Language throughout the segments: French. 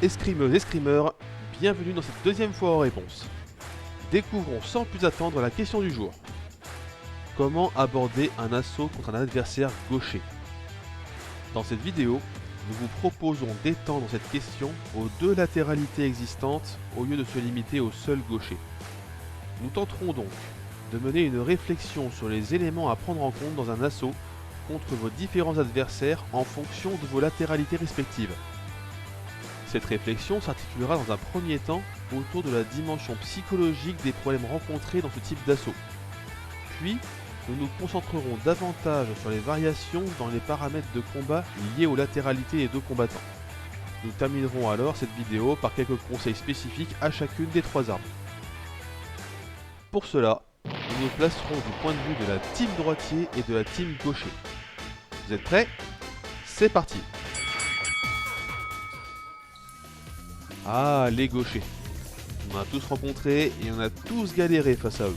escrimeuses et escrimeurs, bienvenue dans cette deuxième fois aux réponses. Découvrons sans plus attendre la question du jour. Comment aborder un assaut contre un adversaire gaucher? Dans cette vidéo, nous vous proposons d'étendre cette question aux deux latéralités existantes au lieu de se limiter au seul gaucher. Nous tenterons donc de mener une réflexion sur les éléments à prendre en compte dans un assaut contre vos différents adversaires en fonction de vos latéralités respectives. Cette réflexion s'articulera dans un premier temps autour de la dimension psychologique des problèmes rencontrés dans ce type d'assaut. Puis, nous nous concentrerons davantage sur les variations dans les paramètres de combat liés aux latéralités des deux combattants. Nous terminerons alors cette vidéo par quelques conseils spécifiques à chacune des trois armes. Pour cela, nous nous placerons du point de vue de la team droitier et de la team gaucher. Vous êtes prêts? C'est parti! Ah, les gauchers. On en a tous rencontré et on a tous galéré face à eux.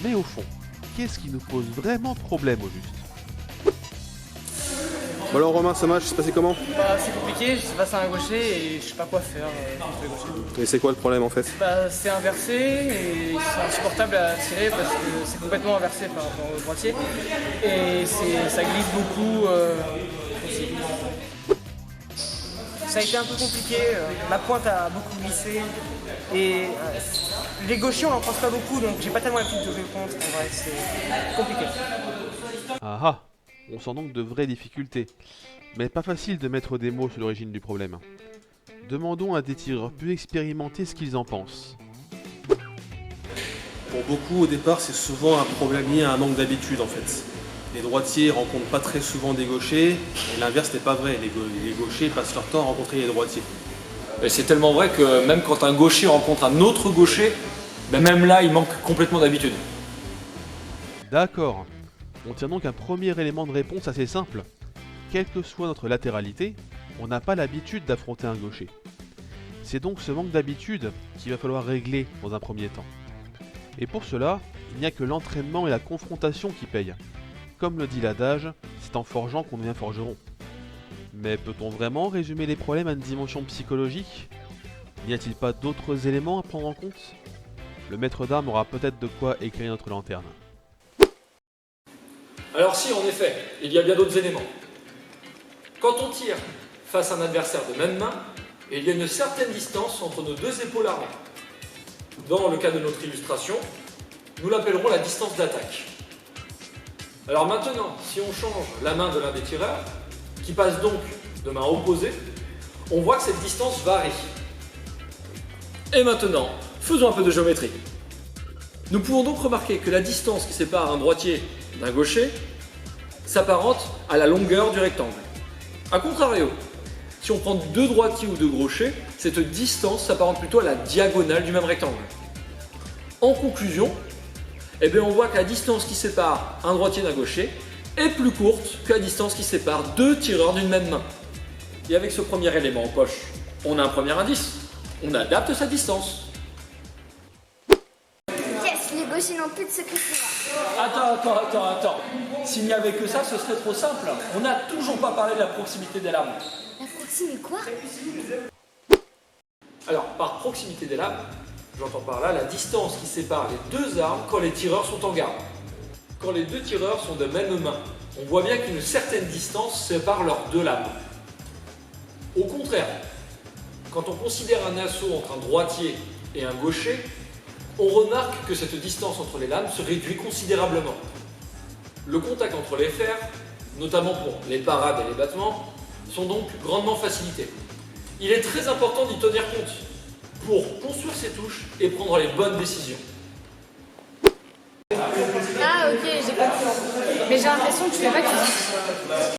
Mais au fond, qu'est-ce qui nous pose vraiment problème au juste? Bon alors Romain, ce match s'est passé comment? C'est compliqué, je sais pas, c'est un gaucher et je sais pas quoi faire contre les gauchers. Et c'est quoi le problème en fait? C'est inversé et c'est insupportable à tirer parce que c'est complètement inversé par rapport au droitier et ça glisse beaucoup aussi. Ça a été un peu compliqué, la pointe a beaucoup glissé et les gauchers on n'en pense pas beaucoup donc j'ai pas tellement l'habitude de jouer contre, en vrai c'est compliqué. Ah ah, on sent donc de vraies difficultés, mais pas facile de mettre des mots sur l'origine du problème. Demandons à des tireurs plus expérimentés ce qu'ils en pensent. Pour beaucoup au départ c'est souvent un problème lié à un manque d'habitude en fait. Les droitiers rencontrent pas très souvent des gauchers, et l'inverse n'est pas vrai. Les gauchers passent leur temps à rencontrer les droitiers. Et c'est tellement vrai que même quand un gaucher rencontre un autre gaucher, même là il manque complètement d'habitude. D'accord. On tient donc un premier élément de réponse assez simple. Quelle que soit notre latéralité, on n'a pas l'habitude d'affronter un gaucher. C'est donc ce manque d'habitude qu'il va falloir régler dans un premier temps. Et pour cela, il n'y a que l'entraînement et la confrontation qui payent. Comme le dit l'adage, c'est en forgeant qu'on devient forgeron. Mais peut-on vraiment résumer les problèmes à une dimension psychologique? N'y a-t-il pas d'autres éléments à prendre en compte? Le maître d'armes aura peut-être de quoi éclairer notre lanterne. Alors si, en effet, il y a bien d'autres éléments. Quand on tire face à un adversaire de même main, il y a une certaine distance entre nos deux épaules armées. Dans le cas de notre illustration, nous l'appellerons la distance d'attaque. Alors maintenant, si on change la main de l'un des tireurs, qui passe donc de main opposée, on voit que cette distance varie. Et maintenant, faisons un peu de géométrie. Nous pouvons donc remarquer que la distance qui sépare un droitier d'un gaucher s'apparente à la longueur du rectangle. A contrario, si on prend deux droitiers ou deux gauchers, cette distance s'apparente plutôt à la diagonale du même rectangle. En conclusion, on voit que la distance qui sépare un droitier d'un gaucher est plus courte que la distance qui sépare deux tireurs d'une même main. Et avec ce premier élément en poche, on a un premier indice. On adapte sa distance. Yes, les gauchers n'ont plus de secret. Attends. S'il n'y avait que ça, ce serait trop simple. On n'a toujours pas parlé de la proximité des lames. La proximité quoi? Alors, par proximité des lames, j'entends par là la distance qui sépare les deux armes quand les tireurs sont en garde. Quand les deux tireurs sont de même main, on voit bien qu'une certaine distance sépare leurs deux lames. Au contraire, quand on considère un assaut entre un droitier et un gaucher, on remarque que cette distance entre les lames se réduit considérablement. Le contact entre les fers, notamment pour les parades et les battements, sont donc grandement facilités. Il est très important d'y tenir compte pour construire ses touches et prendre les bonnes décisions. Ah ok, j'ai compris. Mais j'ai l'impression que tu fais pas que ça.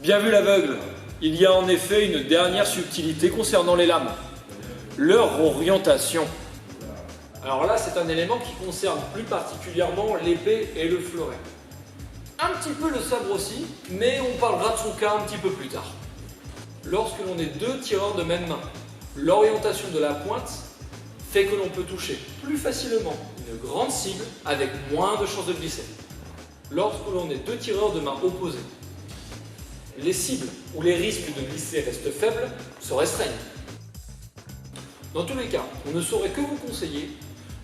Bien vu l'aveugle, il y a en effet une dernière subtilité concernant les lames. Leur orientation. Alors là, c'est un élément qui concerne plus particulièrement l'épée et le fleuret. Un petit peu le sabre aussi, mais on parlera de son cas un petit peu plus tard. Lorsque l'on est deux tireurs de même main, l'orientation de la pointe fait que l'on peut toucher plus facilement une grande cible avec moins de chances de glisser. Lorsque l'on est deux tireurs de main opposées, les cibles où les risques de glisser restent faibles se restreignent. Dans tous les cas, on ne saurait que vous conseiller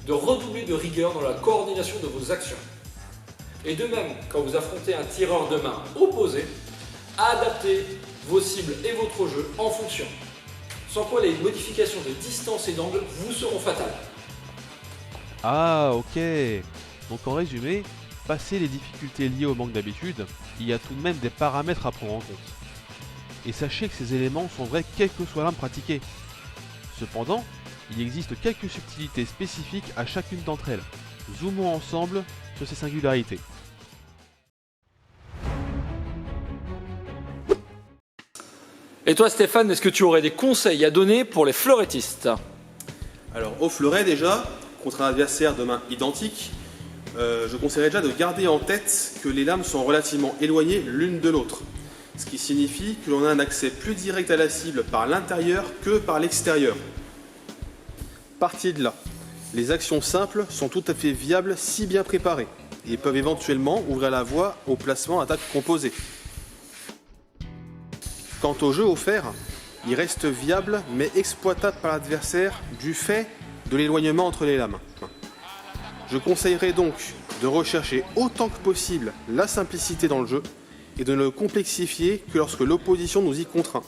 de redoubler de rigueur dans la coordination de vos actions. Et de même, quand vous affrontez un tireur de main opposé, adaptez vos cibles et votre jeu en fonction. Sans quoi les modifications de distance et d'angle vous seront fatales. Ah, ok. Donc en résumé, passé les difficultés liées au manque d'habitude, il y a tout de même des paramètres à prendre en compte. Et sachez que ces éléments sont vrais quelle que soit l'arme pratiquée. Cependant, il existe quelques subtilités spécifiques à chacune d'entre elles. Zoomons ensemble sur ces singularités. Et toi Stéphane, est-ce que tu aurais des conseils à donner pour les fleurettistes? Alors au fleuret déjà, contre un adversaire de main identique, je conseillerais déjà de garder en tête que les lames sont relativement éloignées l'une de l'autre. Ce qui signifie que l'on a un accès plus direct à la cible par l'intérieur que par l'extérieur. Parti de là, les actions simples sont tout à fait viables si bien préparées et peuvent éventuellement ouvrir la voie au placement d'attaque composée. Quant au jeu offert, il reste viable mais exploitable par l'adversaire du fait de l'éloignement entre les lames. Je conseillerais donc de rechercher autant que possible la simplicité dans le jeu et de ne le complexifier que lorsque l'opposition nous y contraint.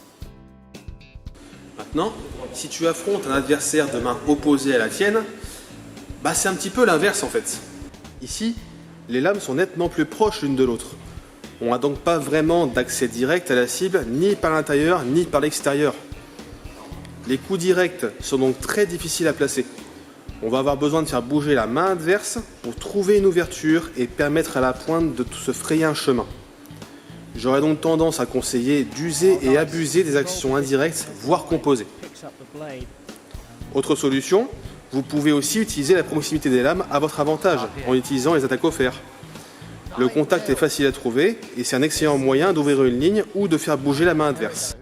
Maintenant, si tu affrontes un adversaire de main opposée à la tienne, c'est un petit peu l'inverse en fait. Ici, les lames sont nettement plus proches l'une de l'autre. On n'a donc pas vraiment d'accès direct à la cible, ni par l'intérieur, ni par l'extérieur. Les coups directs sont donc très difficiles à placer. On va avoir besoin de faire bouger la main adverse pour trouver une ouverture et permettre à la pointe de se frayer un chemin. J'aurais donc tendance à conseiller d'user et abuser des actions indirectes, voire composées. Autre solution, vous pouvez aussi utiliser la proximité des lames à votre avantage en utilisant les attaques offertes. Le contact est facile à trouver et c'est un excellent moyen d'ouvrir une ligne ou de faire bouger la main adverse.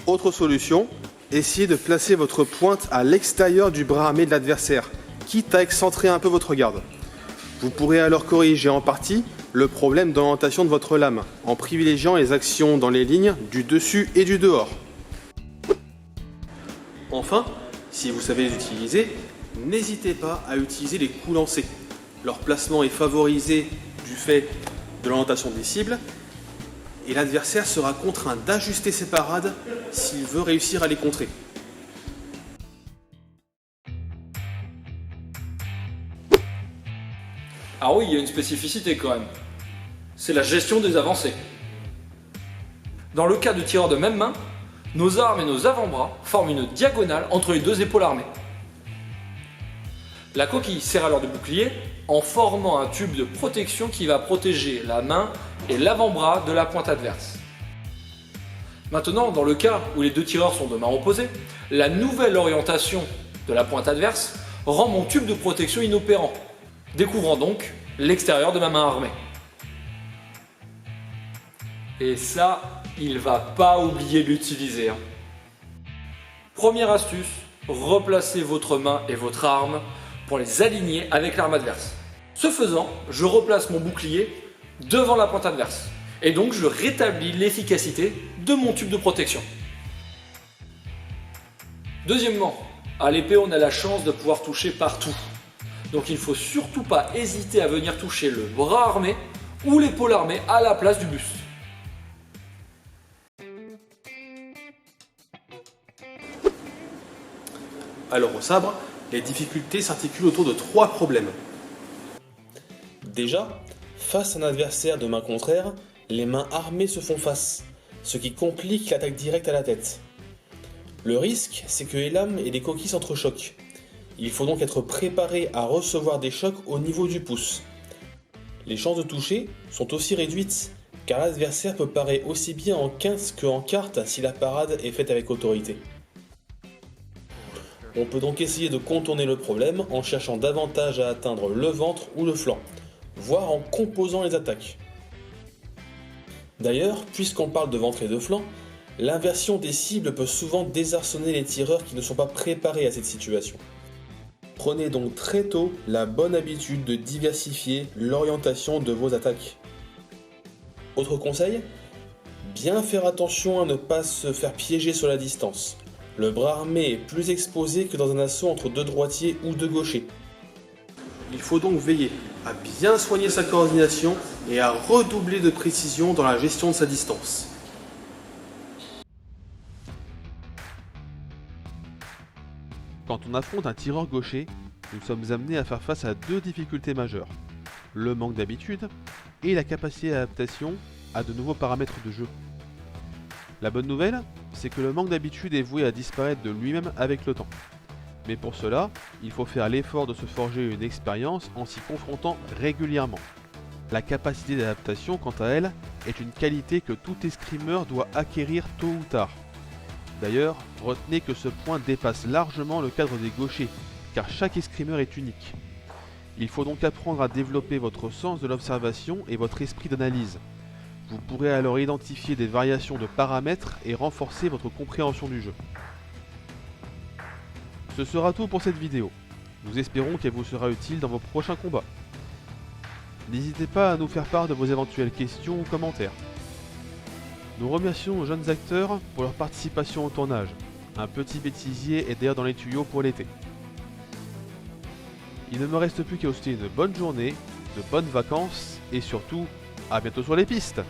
Autre solution, essayez de placer votre pointe à l'extérieur du bras armé de l'adversaire, quitte à excentrer un peu votre garde. Vous pourrez alors corriger en partie le problème d'orientation de votre lame, en privilégiant les actions dans les lignes du dessus et du dehors. Enfin, si vous savez les utiliser, n'hésitez pas à utiliser les coups lancés. Leur placement est favorisé du fait de l'orientation des cibles, et l'adversaire sera contraint d'ajuster ses parades s'il veut réussir à les contrer. Ah oui, il y a une spécificité quand même. C'est la gestion des avancées. Dans le cas de tireurs de même main, nos armes et nos avant-bras forment une diagonale entre les deux épaules armées. La coquille sert alors de bouclier en formant un tube de protection qui va protéger la main et l'avant-bras de la pointe adverse. Maintenant, dans le cas où les deux tireurs sont de main opposées, la nouvelle orientation de la pointe adverse rend mon tube de protection inopérant, découvrant donc l'extérieur de ma main armée. Et ça, il va pas oublier de l'utiliser. Première astuce, replacez votre main et votre arme pour les aligner avec l'arme adverse. Ce faisant, je replace mon bouclier devant la pointe adverse. Et donc je rétablis l'efficacité de mon tube de protection. Deuxièmement, à l'épée on a la chance de pouvoir toucher partout. Donc il ne faut surtout pas hésiter à venir toucher le bras armé ou l'épaule armée à la place du buste. Alors au sabre, les difficultés s'articulent autour de 3 problèmes. Déjà, face à un adversaire de main contraire, les mains armées se font face, ce qui complique l'attaque directe à la tête. Le risque, c'est que les lames et les coquilles s'entrechoquent. Il faut donc être préparé à recevoir des chocs au niveau du pouce. Les chances de toucher sont aussi réduites, car l'adversaire peut parer aussi bien en 15 qu'en quarte si la parade est faite avec autorité. On peut donc essayer de contourner le problème en cherchant davantage à atteindre le ventre ou le flanc, voire en composant les attaques. D'ailleurs, puisqu'on parle de ventre et de flanc, l'inversion des cibles peut souvent désarçonner les tireurs qui ne sont pas préparés à cette situation. Prenez donc très tôt la bonne habitude de diversifier l'orientation de vos attaques. Autre conseil, bien faire attention à ne pas se faire piéger sur la distance. Le bras armé est plus exposé que dans un assaut entre deux droitiers ou deux gauchers. Il faut donc veiller à bien soigner sa coordination et à redoubler de précision dans la gestion de sa distance. Quand on affronte un tireur gaucher, nous sommes amenés à faire face à deux difficultés majeures. Le manque d'habitude et la capacité d'adaptation à de nouveaux paramètres de jeu. La bonne nouvelle, c'est que le manque d'habitude est voué à disparaître de lui-même avec le temps. Mais pour cela, il faut faire l'effort de se forger une expérience en s'y confrontant régulièrement. La capacité d'adaptation, quant à elle, est une qualité que tout escrimeur doit acquérir tôt ou tard. D'ailleurs, retenez que ce point dépasse largement le cadre des gauchers, car chaque escrimeur est unique. Il faut donc apprendre à développer votre sens de l'observation et votre esprit d'analyse. Vous pourrez alors identifier des variations de paramètres et renforcer votre compréhension du jeu. Ce sera tout pour cette vidéo. Nous espérons qu'elle vous sera utile dans vos prochains combats. N'hésitez pas à nous faire part de vos éventuelles questions ou commentaires. Nous remercions nos jeunes acteurs pour leur participation au tournage. Un petit bêtisier est d'ailleurs dans les tuyaux pour l'été. Il ne me reste plus qu'à vous souhaiter une bonne journée, de bonnes vacances et surtout, à bientôt sur les pistes!